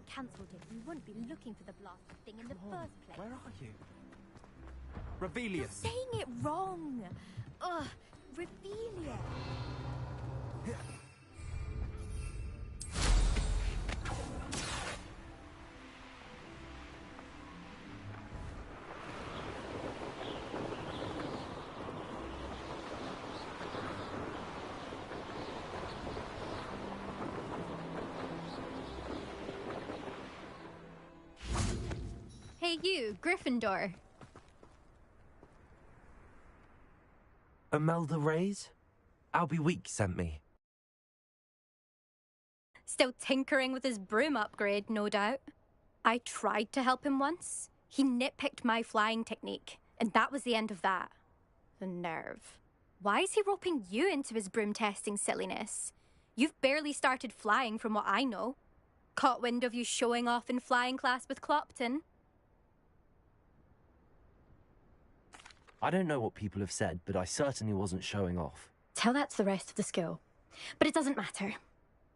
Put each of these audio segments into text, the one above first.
cancelled it, we wouldn't be looking for the blasted thing in the first place. Where are you? Ravelius. You're saying it wrong. Ugh, Revelia. Hey you, Gryffindor. Imelda Reyes? Albie Week sent me. Still tinkering with his broom upgrade, no doubt. I tried to help him once. He nitpicked my flying technique, and that was the end of that. The nerve. Why is he roping you into his broom testing silliness? You've barely started flying from what I know. Caught wind of you showing off in flying class with Clopton. I don't know what people have said, but I certainly wasn't showing off. Tell that to the rest of the school. But it doesn't matter.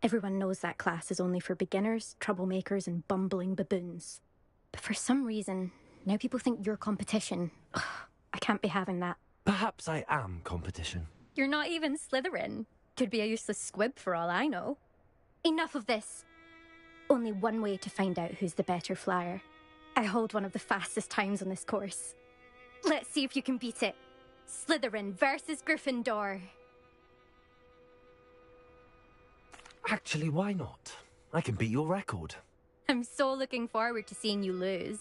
Everyone knows that class is only for beginners, troublemakers, and bumbling baboons. But for some reason, now people think you're competition. Ugh, I can't be having that. Perhaps I am competition. You're not even Slytherin. Could be a useless squib for all I know. Enough of this. Only one way to find out who's the better flyer. I hold one of the fastest times on this course. Let's see if you can beat it. Slytherin versus Gryffindor. Actually, why not? I can beat your record. I'm so looking forward to seeing you lose.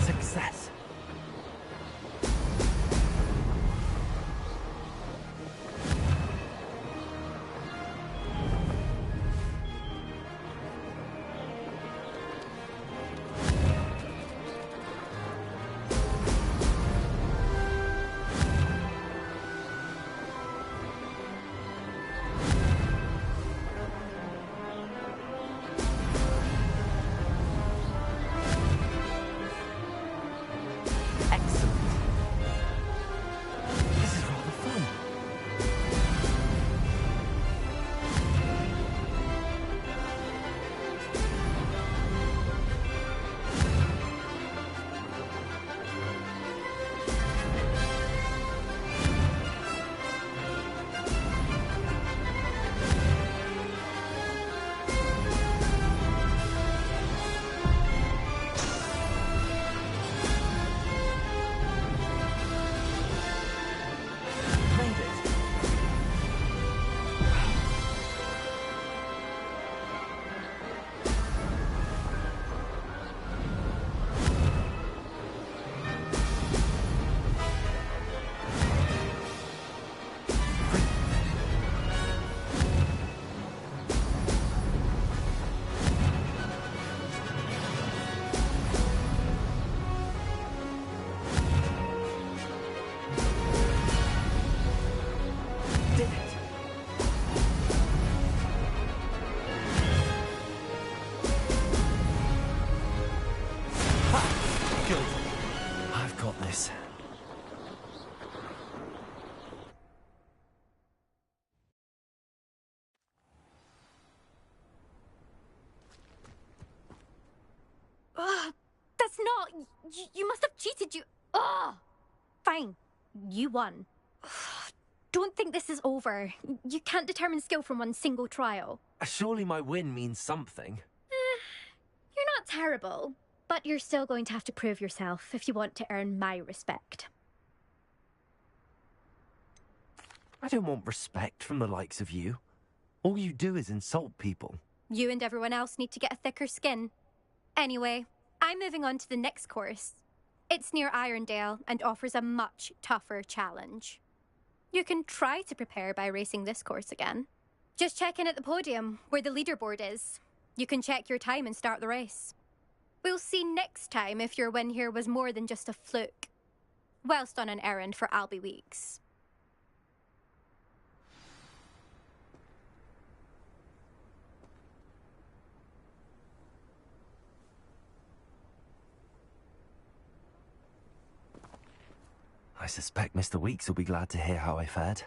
Success. You must have cheated, you... Ugh! Fine. You won. Don't think this is over. You can't determine skill from one single trial. Surely my win means something. You're not terrible, but you're still going to have to prove yourself if you want to earn my respect. I don't want respect from the likes of you. All you do is insult people. You and everyone else need to get a thicker skin. Anyway, I'm moving on to the next course. It's near Irondale and offers a much tougher challenge. You can try to prepare by racing this course again. Just check in at the podium, where the leaderboard is. You can check your time and start the race. We'll see next time if your win here was more than just a fluke. Whilst on an errand for Albie Weeks. I suspect Mr. Weeks will be glad to hear how I fared.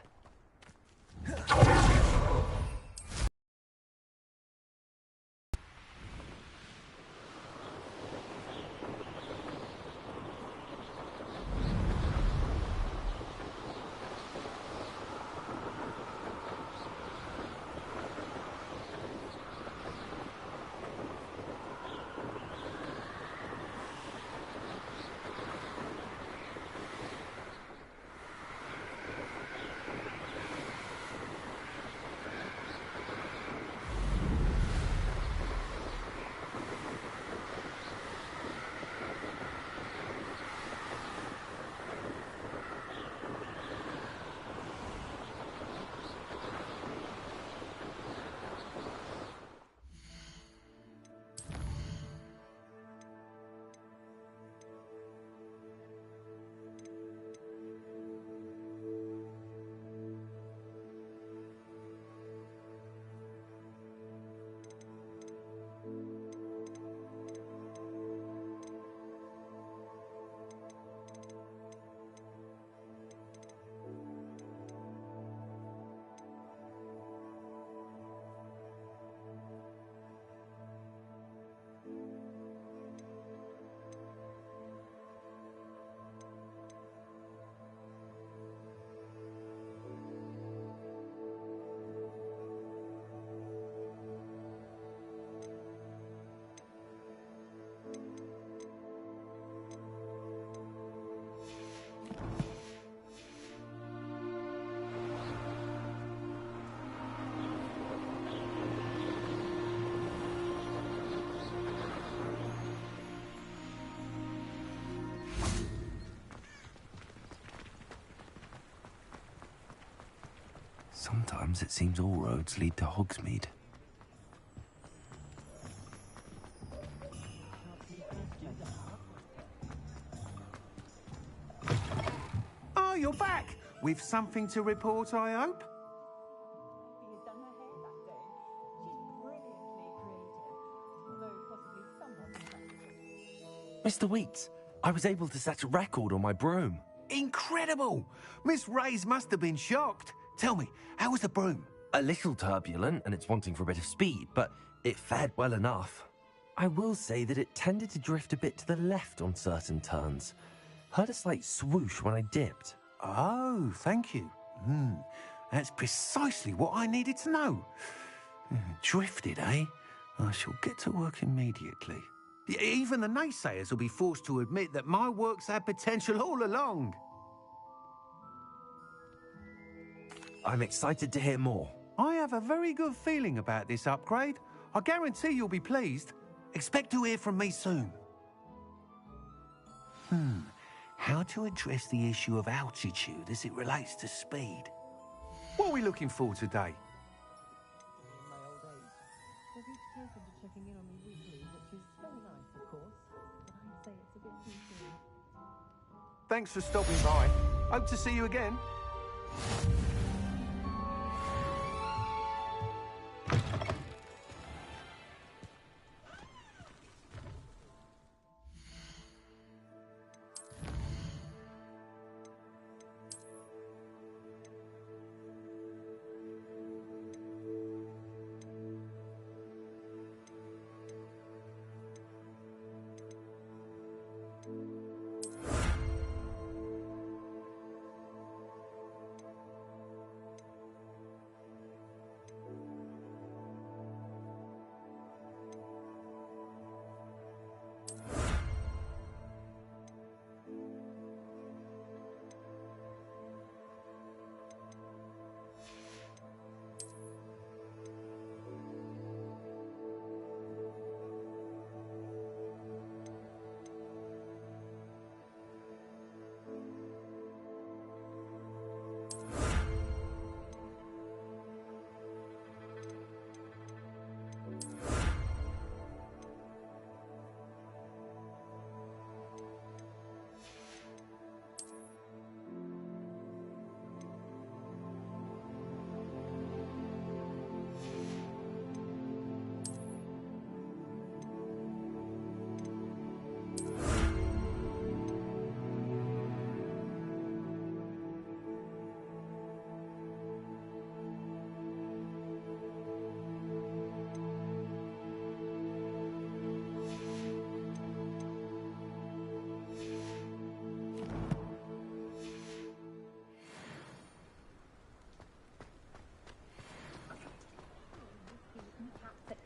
Sometimes it seems all roads lead to Hogsmeade. Oh, you're back! With something to report, I hope? She's done her hair that day. She's brilliantly creative, although possibly somewhat impractical. Mr. Weeks, I was able to set a record on my broom. Incredible! Miss Reyes must have been shocked. Tell me, how was the broom? A little turbulent and it's wanting for a bit of speed, but it fared well enough. I will say that it tended to drift a bit to the left on certain turns. Heard a slight swoosh when I dipped. Oh, thank you. That's precisely what I needed to know. Drifted, eh? I shall get to work immediately. Even the naysayers will be forced to admit that my work's had potential all along. I'm excited to hear more. I have a very good feeling about this upgrade. I guarantee you'll be pleased. Expect to hear from me soon. How to address the issue of altitude as it relates to speed? What are we looking for today? In my old age, they've each taken to checking in on me weekly, which is very nice, of course, but I'd say it's a bit too soon. Thanks for stopping by. Hope to see you again.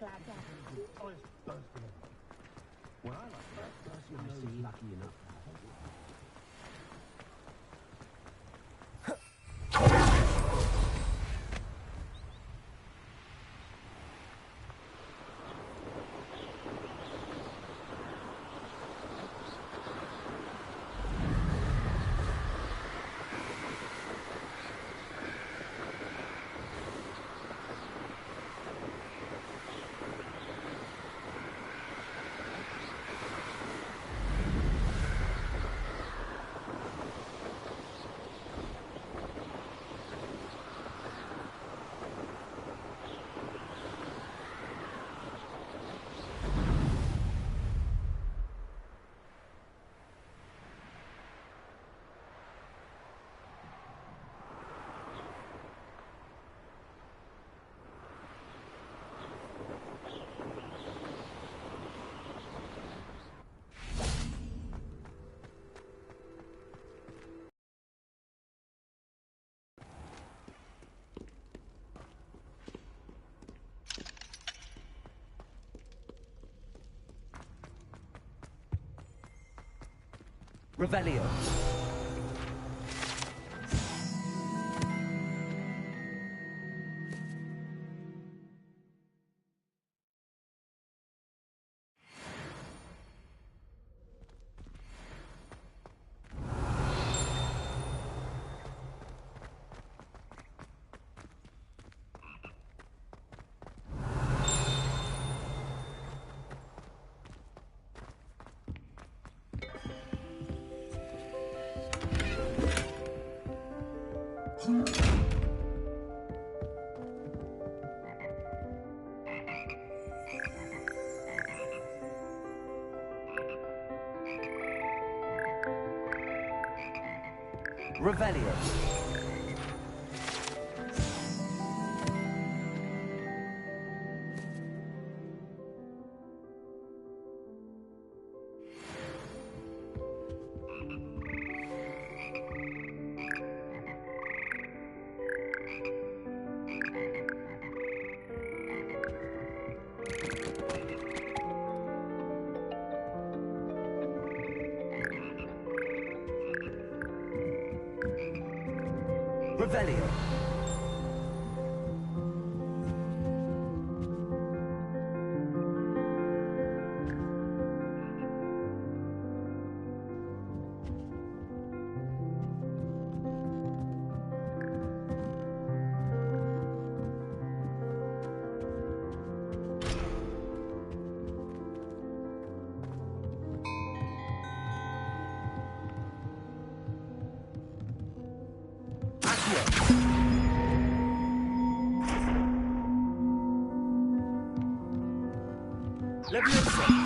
Well, I like that person who's lucky enough. Revelio. Revelio. Revelio. Leviosa.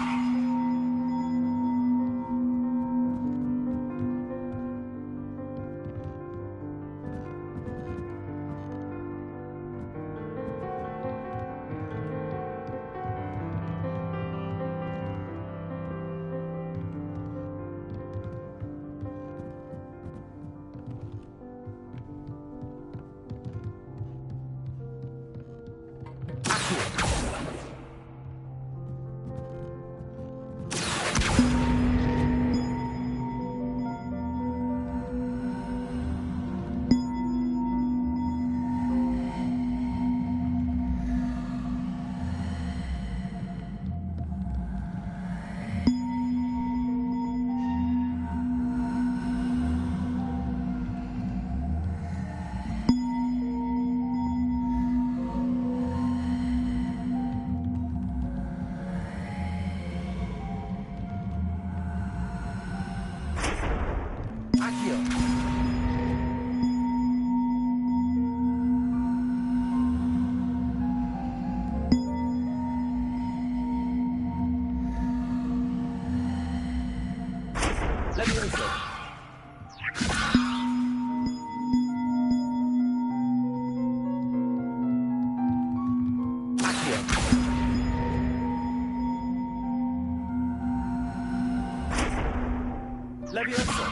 Leviosa.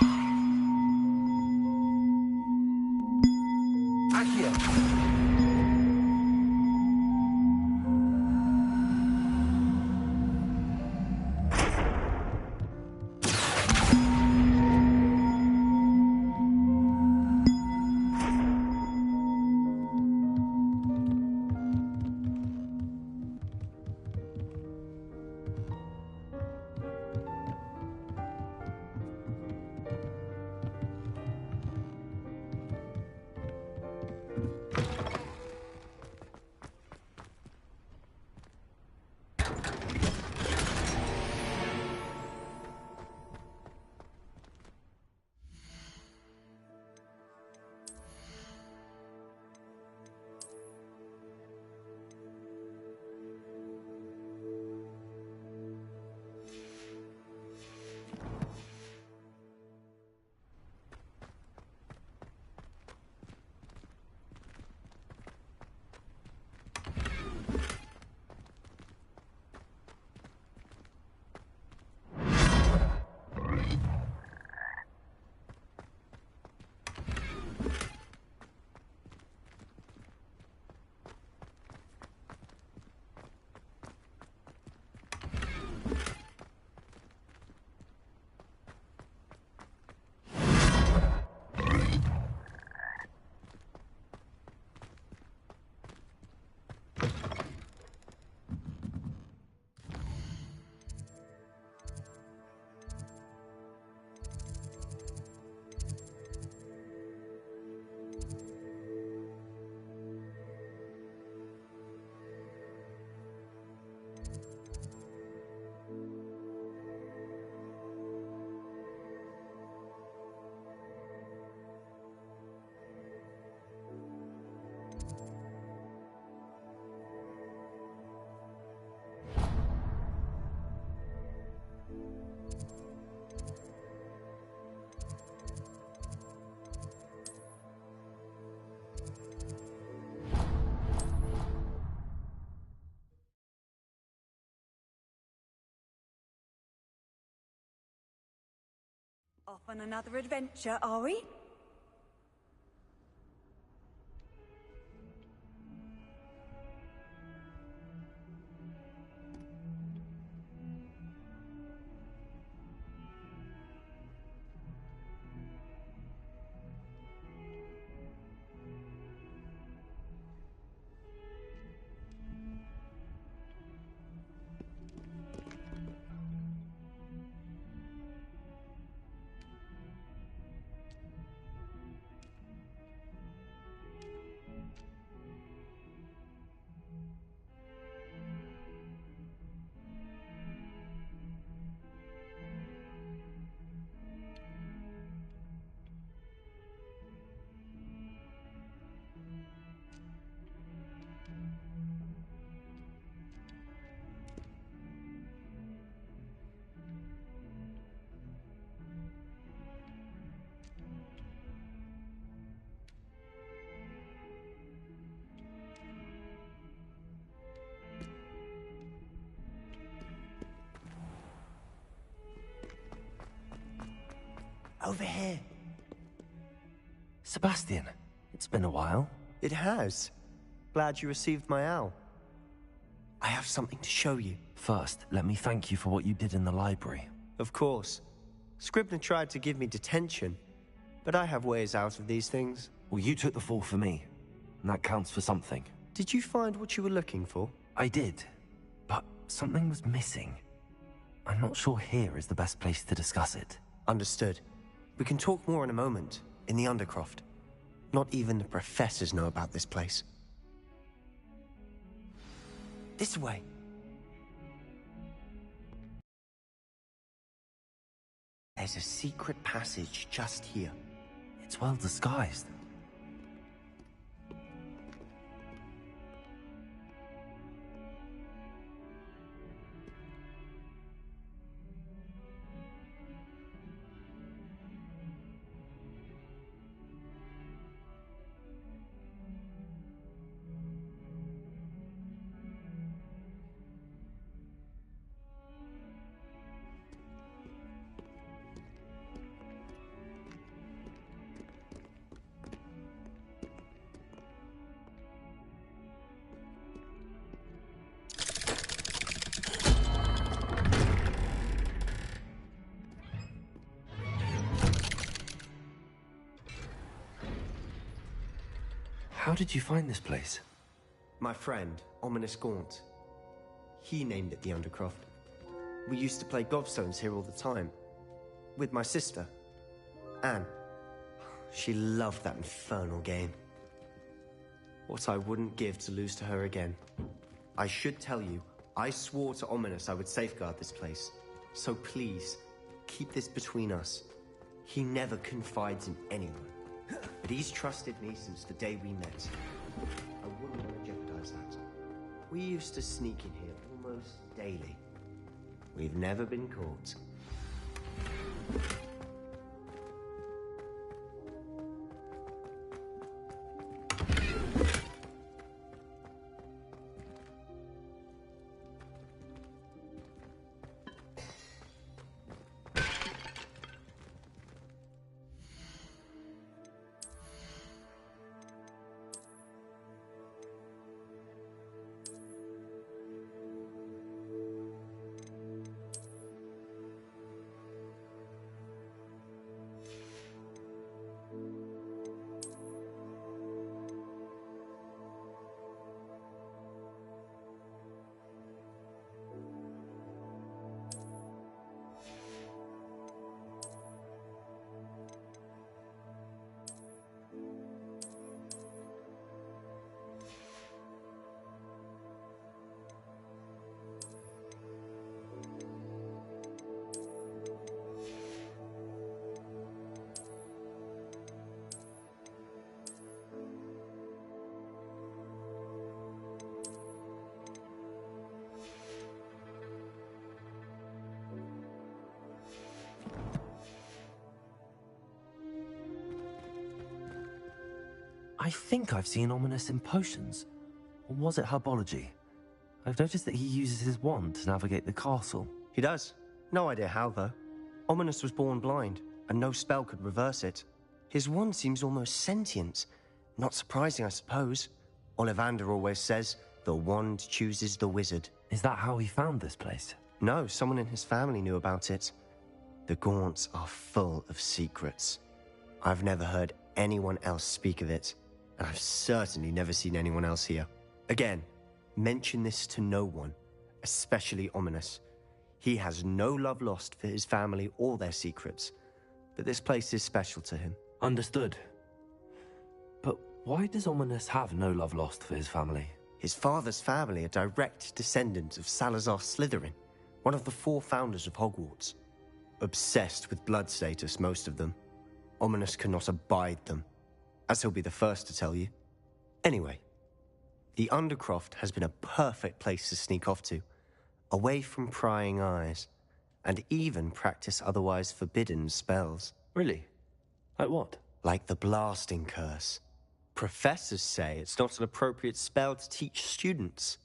Accio. Off on another adventure, are we? Over here. Sebastian, it's been a while. It has. Glad you received my owl. I have something to show you. First, let me thank you for what you did in the library. Of course. Scribner tried to give me detention, but I have ways out of these things. Well, you took the fall for me, and that counts for something. Did you find what you were looking for? I did, but something was missing. I'm not sure here is the best place to discuss it. Understood. We can talk more in a moment, in the Undercroft. Not even the professors know about this place. This way. There's a secret passage just here. It's well disguised. How did you find this place? My friend, Ominous Gaunt. He named it the Undercroft. We used to play gobstones here all the time. With my sister, Anne. She loved that infernal game. What I wouldn't give to lose to her again. I should tell you, I swore to Ominous I would safeguard this place. So please, keep this between us. He never confides in anyone. But he's trusted me since the day we met. I wouldn't want to jeopardize that. We used to sneak in here almost daily. We've never been caught. I think I've seen Ominous in potions. Or was it herbology? I've noticed that he uses his wand to navigate the castle. He does. No idea how, though. Ominous was born blind. and no spell could reverse it. His wand seems almost sentient. Not surprising, I suppose. Ollivander always says, the wand chooses the wizard. Is that how he found this place? No, someone in his family knew about it. The Gaunts are full of secrets. I've never heard anyone else speak of it, and I've certainly never seen anyone else here. Again, mention this to no one, especially Ominis. He has no love lost for his family or their secrets, but this place is special to him. Understood. But why does Ominis have no love lost for his family? His father's family are direct descendants of Salazar Slytherin, one of the 4 founders of Hogwarts. Obsessed with blood status, most of them. Ominis cannot abide them, as he'll be the first to tell you. Anyway, the Undercroft has been a perfect place to sneak off to, away from prying eyes, and even practice otherwise forbidden spells. Really? Like what? Like the blasting curse. Professors say it's not an appropriate spell to teach students.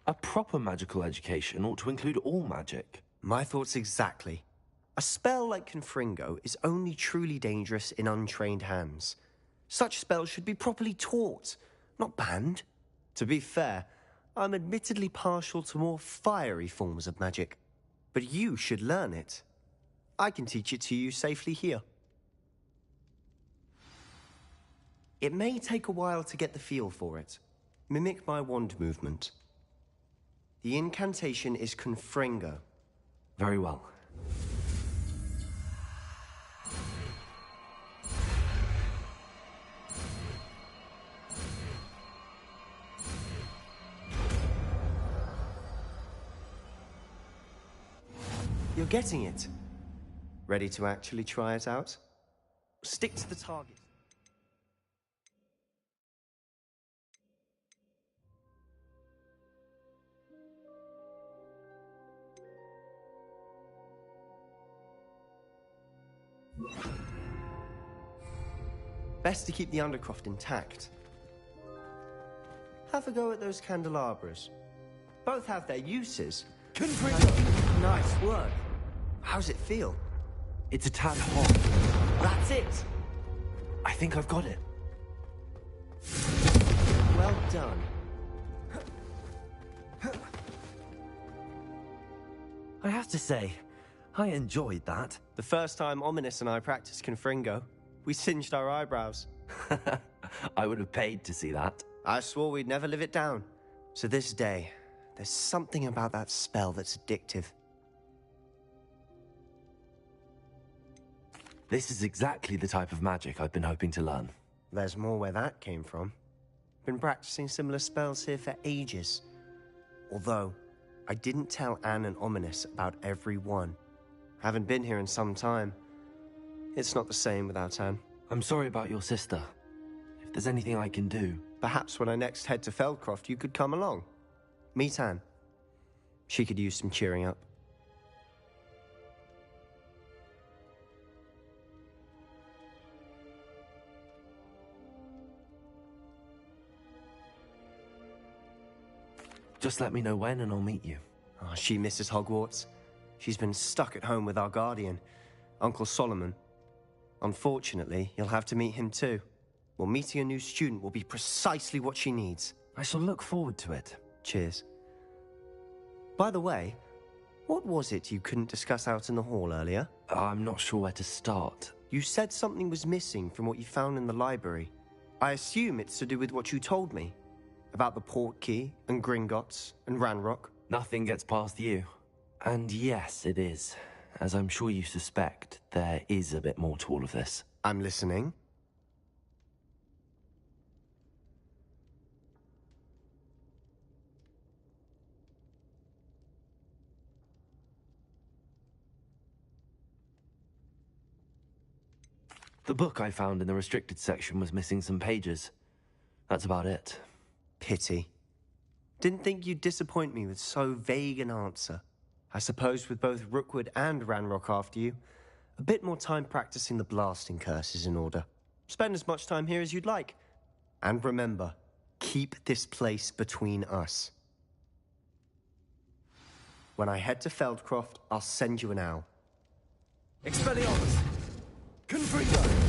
A proper magical education ought to include all magic. My thoughts exactly. A spell like Confringo is only truly dangerous in untrained hands. Such spells should be properly taught, not banned. To be fair, I'm admittedly partial to more fiery forms of magic, but you should learn it. I can teach it to you safely here. It may take a while to get the feel for it. Mimic my wand movement. The incantation is Confringo. Very well. You're getting it. Ready to actually try it out? Stick to the target. Best to keep the Undercroft intact. Have a go at those candelabras. Both have their uses. Nice work. How's it feel? It's a tad hot. That's it. I think I've got it. Well done. I have to say, I enjoyed that. The first time Ominis and I practiced Confringo, we singed our eyebrows. I would have paid to see that. I swore we'd never live it down. To this day, there's something about that spell that's addictive. This is exactly the type of magic I've been hoping to learn. There's more where that came from. Been practicing similar spells here for ages. Although, I didn't tell Anne and Ominis about every one. Haven't been here in some time. It's not the same without Anne. I'm sorry about your sister. If there's anything I can do... Perhaps when I next head to Feldcroft, you could come along. Meet Anne. She could use some cheering up. Just let me know when and I'll meet you. Oh, she misses Hogwarts. She's been stuck at home with our guardian, Uncle Solomon. Unfortunately, you'll have to meet him too. Well, meeting a new student will be precisely what she needs. I shall look forward to it. Cheers. By the way, what was it you couldn't discuss out in the hall earlier? I'm not sure where to start. You said something was missing from what you found in the library. I assume it's to do with what you told me. About the Portkey, and Gringotts, and Ranrock. Nothing gets past you. And yes, it is. As I'm sure you suspect, there is a bit more to all of this. I'm listening. The book I found in the restricted section was missing some pages. That's about it. Pity. Didn't think you'd disappoint me with so vague an answer. I suppose with both Rookwood and Ranrock after you, a bit more time practicing the blasting curse is in order. Spend as much time here as you'd like. And remember, keep this place between us. When I head to Feldcroft, I'll send you an owl. Expelliarmus! Confringo!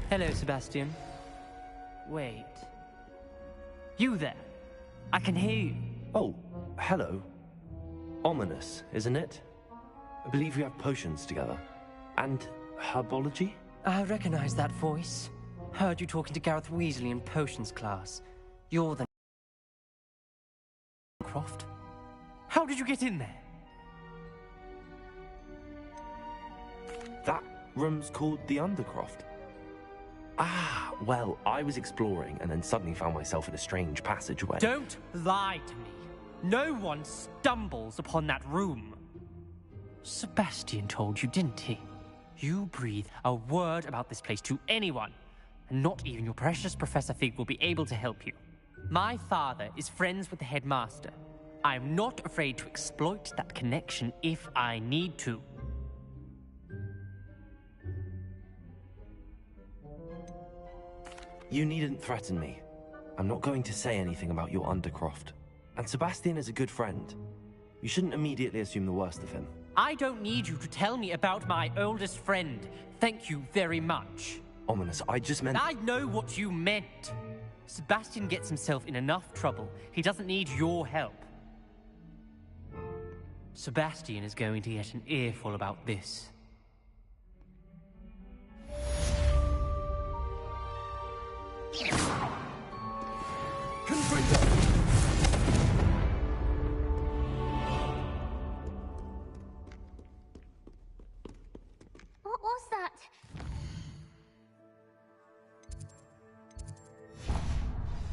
Hello, Sebastian. Wait. You there? I can hear you. Oh, hello. Ominous, isn't it? I believe we have potions together. And herbology? I recognize that voice. Heard you talking to Gareth Weasley in potions class. You're the Croft? How did you get in there? That room's called the Undercroft. Ah, well, I was exploring and then suddenly found myself in a strange passageway. Don't lie to me. No one stumbles upon that room. Sebastian told you, didn't he? You breathe a word about this place to anyone, and not even your precious Professor Fig will be able to help you. My father is friends with the headmaster. I'm not afraid to exploit that connection if I need to. You needn't threaten me. I'm not going to say anything about your Undercroft. And Sebastian is a good friend. You shouldn't immediately assume the worst of him. I don't need you to tell me about my oldest friend. Thank you very much. Ominous, I just meant... I know what you meant. Sebastian gets himself in enough trouble. He doesn't need your help. Sebastian is going to get an earful about this. What was that?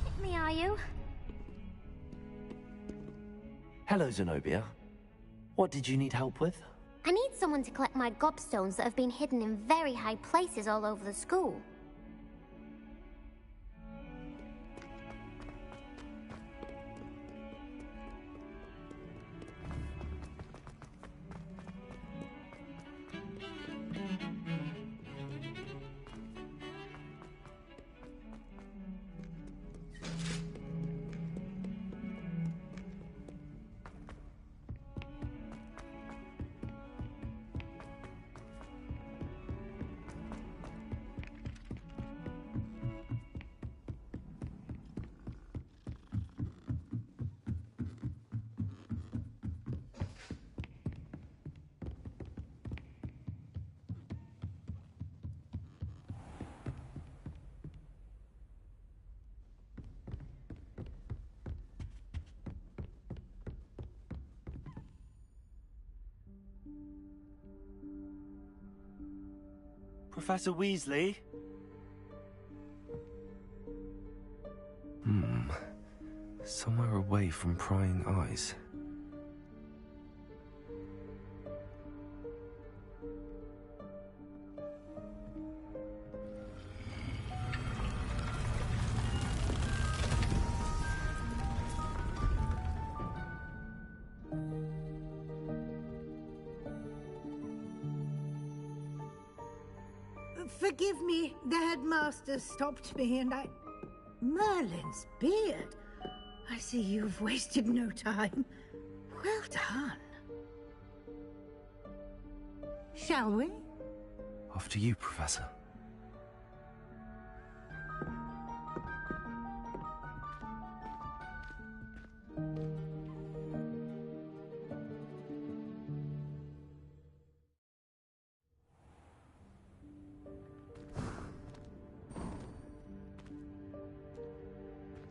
Hit me, are you? Hello, Zenobia. What did you need help with? I need someone to collect my gobstones that have been hidden in very high places all over the school. Professor Weasley? Somewhere away from prying eyes. Forgive me, the headmaster stopped me and I... Merlin's beard. I see you've wasted no time. Well done. Shall we? After you, Professor.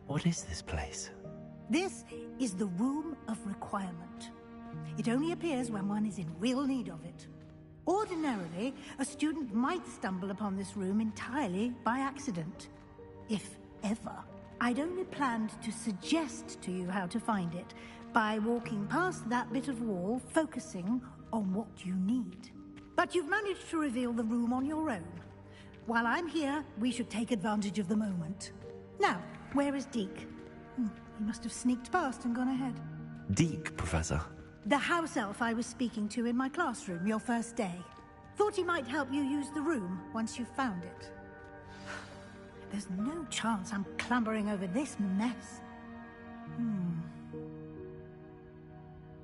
What is this place? This is the Room of Requirement. It only appears when one is in real need of it. Ordinarily, a student might stumble upon this room entirely by accident. If ever. I'd only planned to suggest to you how to find it by walking past that bit of wall, focusing on what you need. But you've managed to reveal the room on your own. While I'm here, we should take advantage of the moment. Now, where is Deke? He must have sneaked past and gone ahead. Deke, Professor. The house elf I was speaking to in my classroom your first day. Thought he might help you use the room once you've found it. There's no chance I'm clambering over this mess.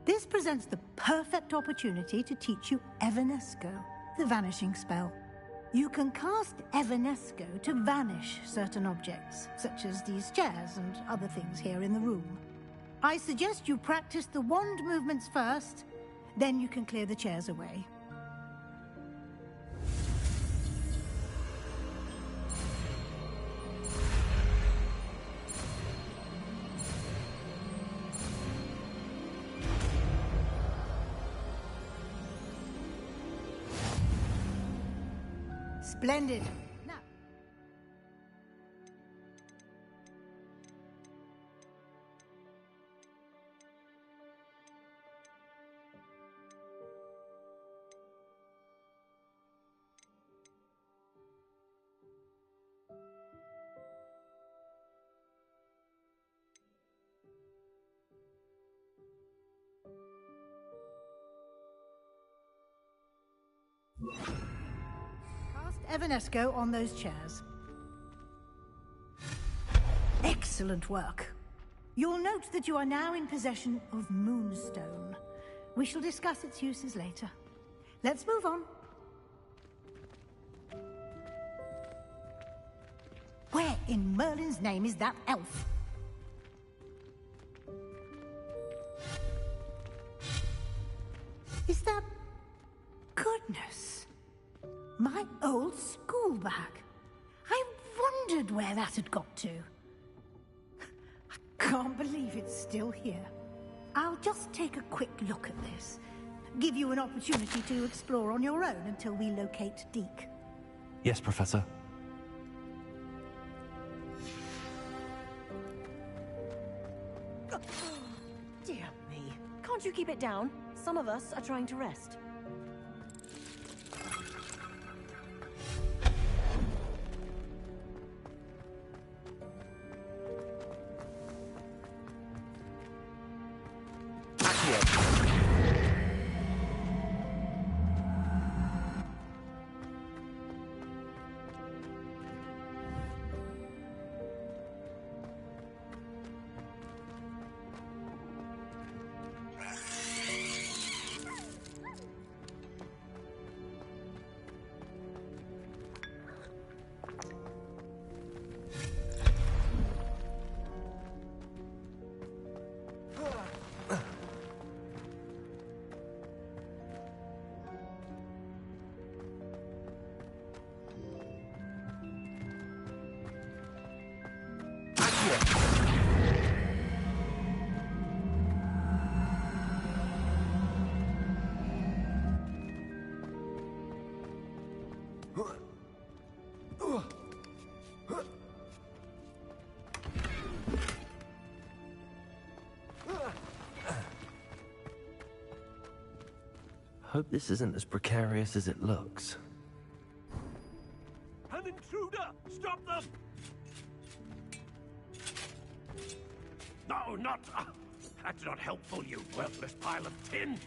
This presents the perfect opportunity to teach you Evanesco, the vanishing spell. You can cast Evanesco to vanish certain objects, such as these chairs and other things here in the room. I suggest you practice the wand movements first, then you can clear the chairs away. Splendid. Now. Evanesco on those chairs. Excellent work. You'll note that you are now in possession of Moonstone. We shall discuss its uses later. Let's move on. Where in Merlin's name is that elf? Is that... Goodness! My old school bag. I wondered where that had got to. I can't believe it's still here. I'll just take a quick look at this. Give you an opportunity to explore on your own until we locate Deke. Yes, Professor. Dear me. Can't you keep it down? Some of us are trying to rest. Hope this isn't as precarious as it looks. An intruder! Stop them! No, not... that's not helpful, you worthless pile of tin!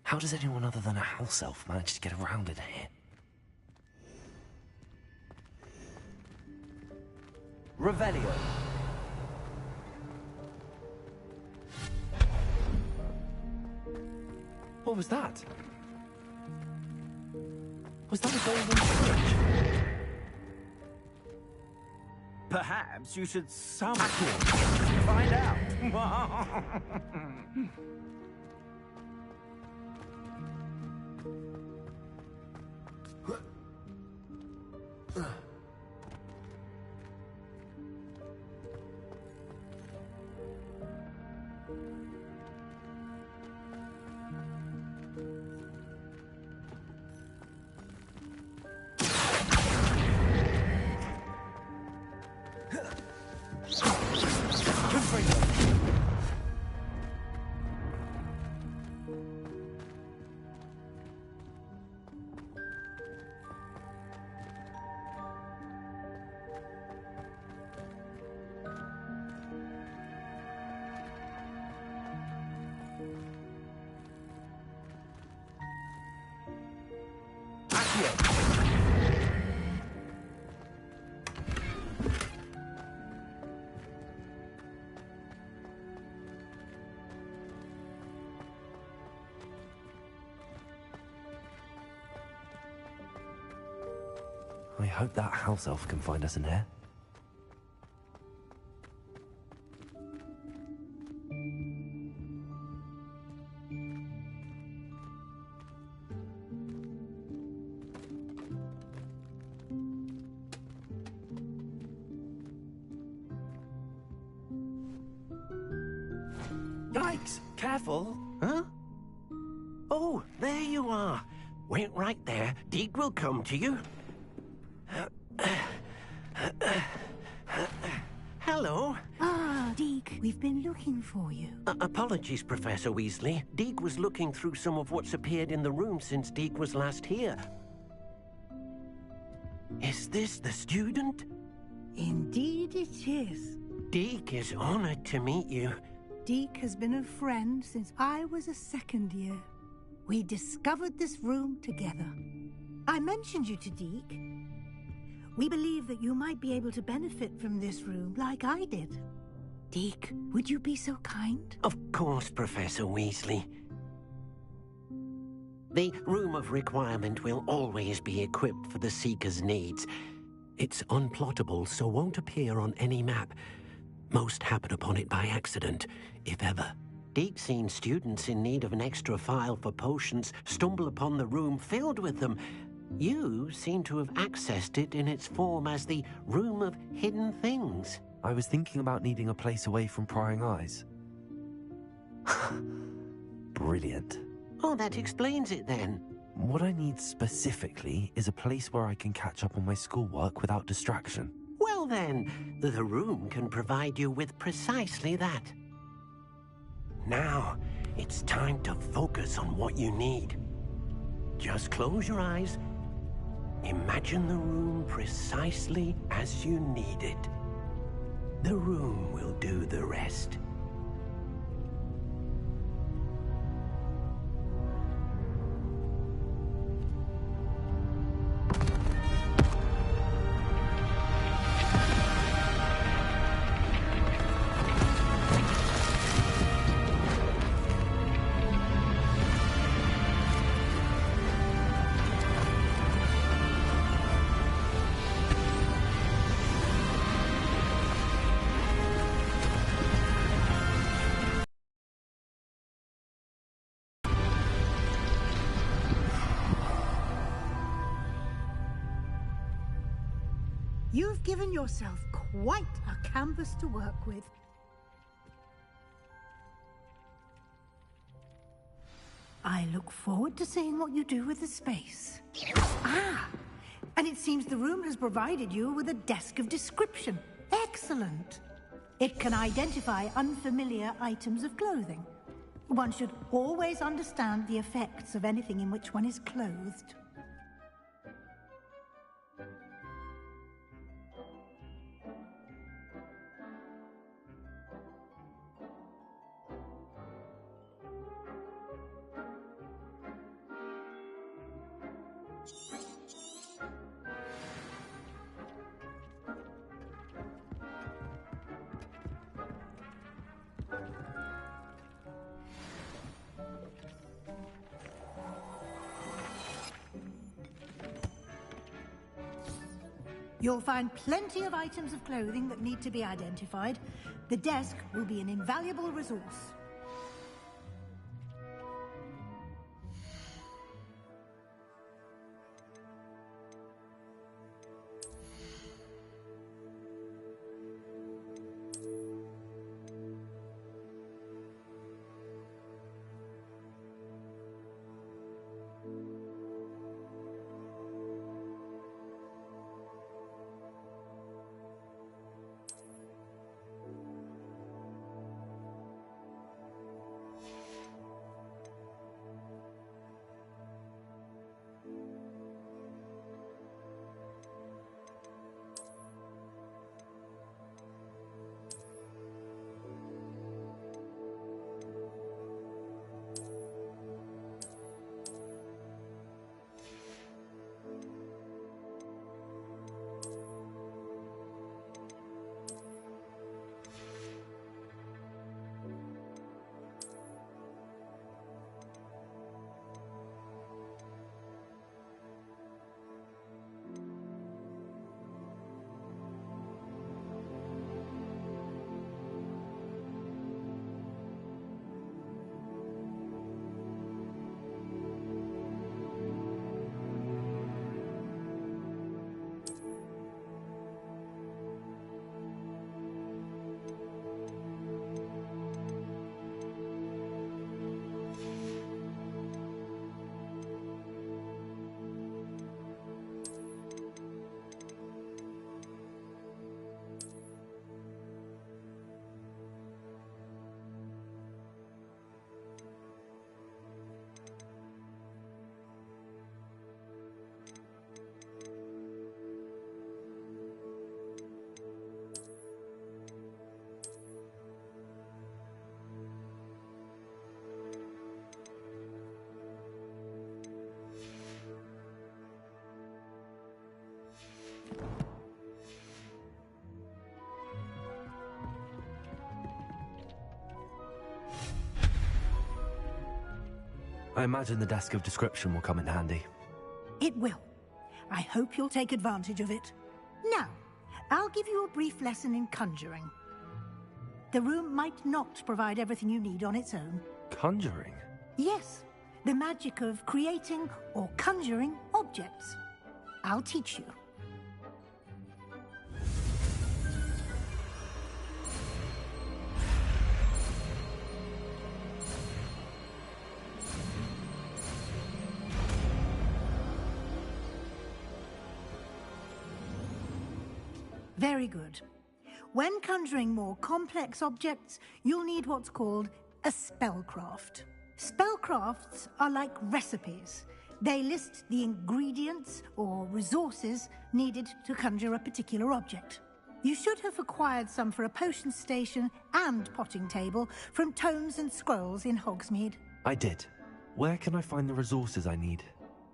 How does anyone other than a house elf manage to get around in here? Revelio. What was that? Was that a golden switch? Perhaps you should summon to find out. I hope that house elf can find us in here. Yikes! Careful! Huh? Oh, there you are. Wait right there. Deek will come to you. Hello. Ah, Deek, we've been looking for you. Apologies, Professor Weasley. Deek was looking through some of what's appeared in the room since Deek was last here. Is this the student? Indeed it is. Deek is honored to meet you. Deek has been a friend since I was a second year. We discovered this room together. I mentioned you to Deek. We believe that you might be able to benefit from this room like I did. Deek, would you be so kind? Of course, Professor Weasley. The Room of Requirement will always be equipped for the Seeker's needs. It's unplottable, so won't appear on any map. Most happen upon it by accident, if ever. Deek's seen students in need of an extra file for potions stumble upon the room filled with them. You seem to have accessed it in its form as the Room of Hidden Things. I was thinking about needing a place away from prying eyes. Brilliant. Oh, that explains it then. What I need specifically is a place where I can catch up on my schoolwork without distraction. Well then, the room can provide you with precisely that. Now, it's time to focus on what you need. Just close your eyes. Imagine the room precisely as you need it. The room will do the rest. You've given yourself quite a canvas to work with. I look forward to seeing what you do with the space. Ah! And it seems the room has provided you with a desk of description. Excellent! It can identify unfamiliar items of clothing. One should always understand the effects of anything in which one is clothed. You'll find plenty of items of clothing that need to be identified. The desk will be an invaluable resource. I imagine the desk of description will come in handy. It will. I hope you'll take advantage of it. Now, I'll give you a brief lesson in conjuring. The room might not provide everything you need on its own. Conjuring? Yes, the magic of creating or conjuring objects. I'll teach you. Very good. When conjuring more complex objects, you'll need what's called a spellcraft. Spellcrafts are like recipes. They list the ingredients or resources needed to conjure a particular object. You should have acquired some for a potion station and potting table from tomes and scrolls in Hogsmeade. I did. Where can I find the resources I need?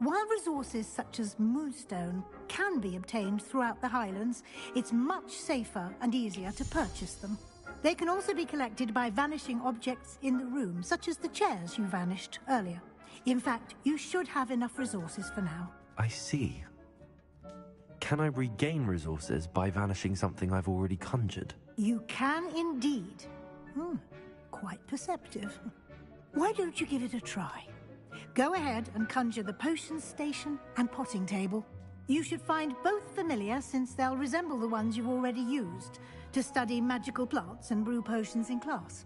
While resources such as moonstone can be obtained throughout the Highlands, it's much safer and easier to purchase them. They can also be collected by vanishing objects in the room, such as the chairs you vanished earlier. In fact, you should have enough resources for now. I see. Can I regain resources by vanishing something I've already conjured? You can indeed. Quite perceptive. Why don't you give it a try? Go ahead and conjure the potion station and potting table. You should find both familiar, since they'll resemble the ones you've already used to study magical plants and brew potions in class.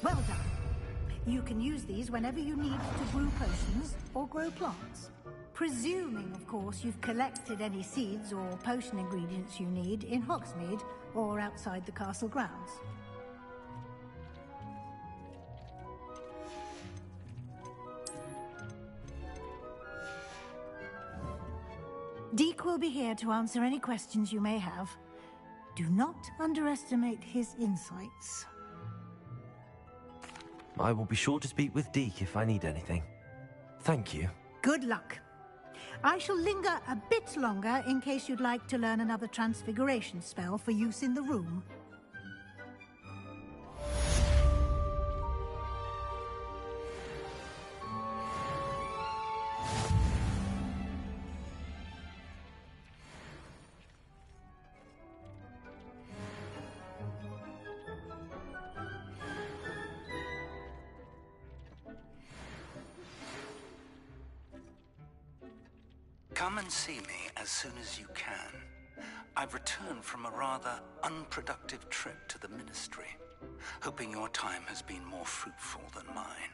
Well done. You can use these whenever you need to brew potions or grow plants. Presuming, of course, you've collected any seeds or potion ingredients you need in Hogsmeade or outside the castle grounds. Deke will be here to answer any questions you may have. Do not underestimate his insights. I will be sure to speak with Deke if I need anything. Thank you. Good luck. I shall linger a bit longer in case you'd like to learn another transfiguration spell for use in the room. Come and see me as soon as you can. I've returned from a rather unproductive trip to the Ministry, hoping your time has been more fruitful than mine.